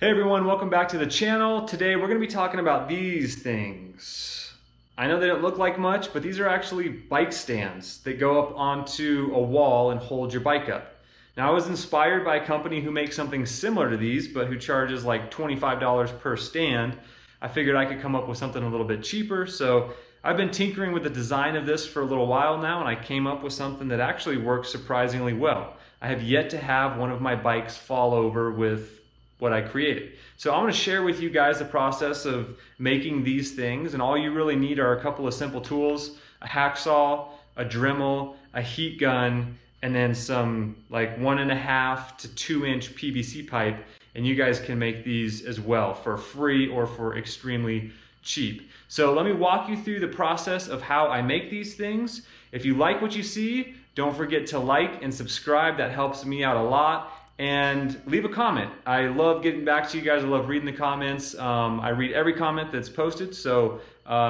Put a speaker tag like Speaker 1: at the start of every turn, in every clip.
Speaker 1: Hey everyone, welcome back to the channel. Today we're going to be talking about these things. I know they don't look like much, but these are actually bike stands that go up onto a wall and hold your bike up. Now I was inspired by a company who makes something similar to these, but who charges like $25 per stand. I figured I could come up with something a little bit cheaper, so I've been tinkering with the design of this for a little while now, and I came up with something that actually works surprisingly well. I have yet to have one of my bikes fall over with what I created. So I'm going to share with you guys the process of making these things, and all you really need are a couple of simple tools: a hacksaw, a Dremel, a heat gun, and then some like 1.5 to 2 inch PVC pipe, and you guys can make these as well for free or for extremely cheap. So let me walk you through the process of how I make these things. If you like what you see, don't forget to like and subscribe. That helps me out a lot. And leave a comment. I love getting back to you guys. I love reading the comments. I read every comment that's posted, so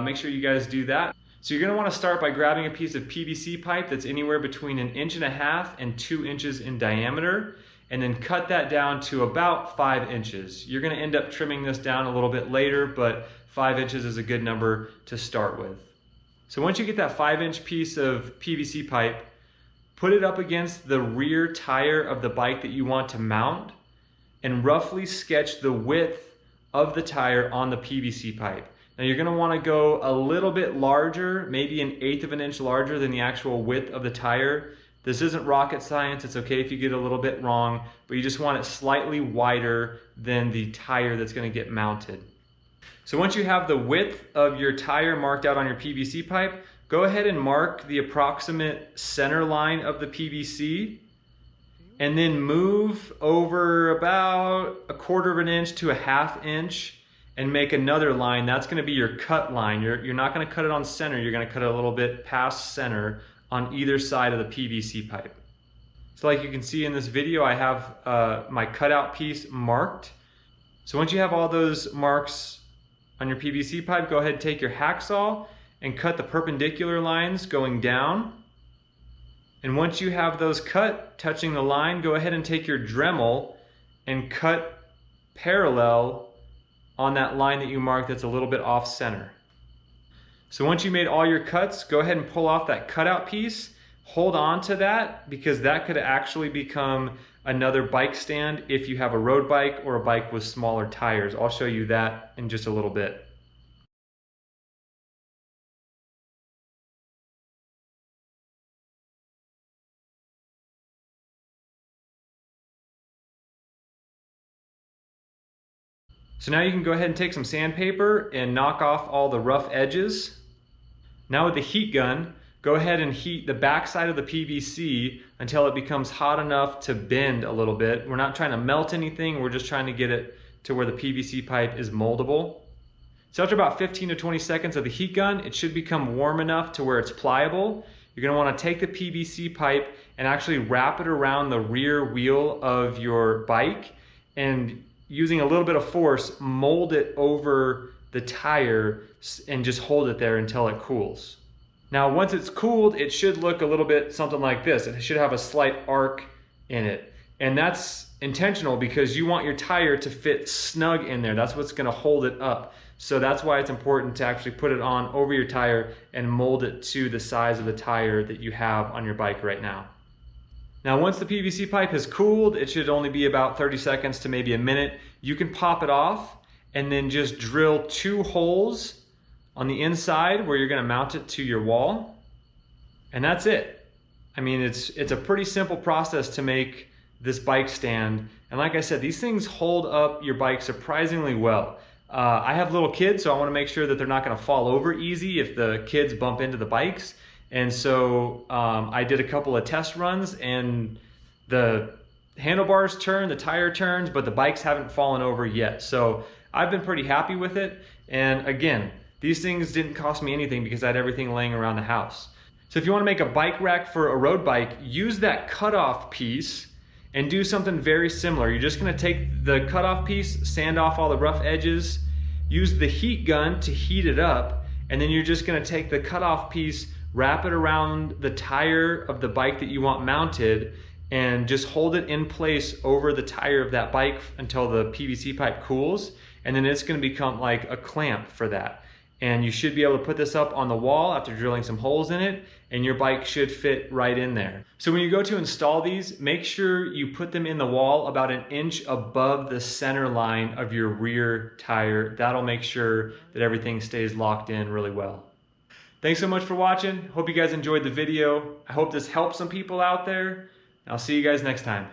Speaker 1: make sure you guys do that. So you're gonna wanna start by grabbing a piece of PVC pipe that's anywhere between 1.5 inches and 2 inches in diameter, and then cut that down to about 5 inches. You're gonna end up trimming this down a little bit later, but 5 inches is a good number to start with. So once you get that 5-inch piece of PVC pipe, put it up against the rear tire of the bike that you want to mount, and roughly sketch the width of the tire on the PVC pipe. Now you're going to want to go a little bit larger, maybe 1/8 of an inch larger than the actual width of the tire. This isn't rocket science. It's okay if you get a little bit wrong, but you just want it slightly wider than the tire that's going to get mounted. So once you have the width of your tire marked out on your PVC pipe, go ahead and mark the approximate center line of the PVC, and then move over about 1/4 of an inch to 1/2 inch and make another line. That's going to be your cut line. You're not going to cut it on center. You're going to cut it a little bit past center on either side of the PVC pipe. So like you can see in this video, I have my cutout piece marked. So once you have all those marks on your PVC pipe, go ahead and take your hacksaw and cut the perpendicular lines going down. And once you have those cut, touching the line, go ahead and take your Dremel and cut parallel on that line that you marked that's a little bit off center. So once you made all your cuts, go ahead and pull off that cutout piece. Hold on to that, because that could actually become another bike stand if you have a road bike or a bike with smaller tires. I'll show you that in just a little bit. So now you can go ahead and take some sandpaper and knock off all the rough edges. Now with the heat gun, go ahead and heat the back side of the PVC until it becomes hot enough to bend a little bit. We're not trying to melt anything, we're just trying to get it to where the PVC pipe is moldable. So after about 15 to 20 seconds of the heat gun, it should become warm enough to where it's pliable. You're going to want to take the PVC pipe and actually wrap it around the rear wheel of your bike, and using a little bit of force, mold it over the tire and just hold it there until it cools. Now once it's cooled, it should look a little bit something like this. It should have a slight arc in it, and that's intentional because you want your tire to fit snug in there. That's what's going to hold it up. So that's why it's important to actually put it on over your tire and mold it to the size of the tire that you have on your bike right now. Now once the PVC pipe has cooled, it should only be about 30 seconds to maybe a minute. You can pop it off and then just drill 2 holes on the inside where you're going to mount it to your wall. And that's it. I mean, it's a pretty simple process to make this bike stand. And like I said, these things hold up your bike surprisingly well. I have little kids, so I want to make sure that they're not going to fall over easy if the kids bump into the bikes. And so I did a couple of test runs, and the handlebars turn, the tire turns, but the bikes haven't fallen over yet. So I've been pretty happy with it. And again, these things didn't cost me anything because I had everything laying around the house. So if you want to make a bike rack for a road bike, use that cutoff piece and do something very similar. You're just going to take the cutoff piece, sand off all the rough edges, use the heat gun to heat it up, and then you're just going to take the cutoff piece, wrap it around the tire of the bike that you want mounted, and just hold it in place over the tire of that bike until the PVC pipe cools, and then it's going to become like a clamp for that. And you should be able to put this up on the wall after drilling some holes in it, and your bike should fit right in there. So when you go to install these, make sure you put them in the wall about an inch above the center line of your rear tire. That'll make sure that everything stays locked in really well. Thanks so much for watching. Hope you guys enjoyed the video. I hope this helps some people out there. I'll see you guys next time.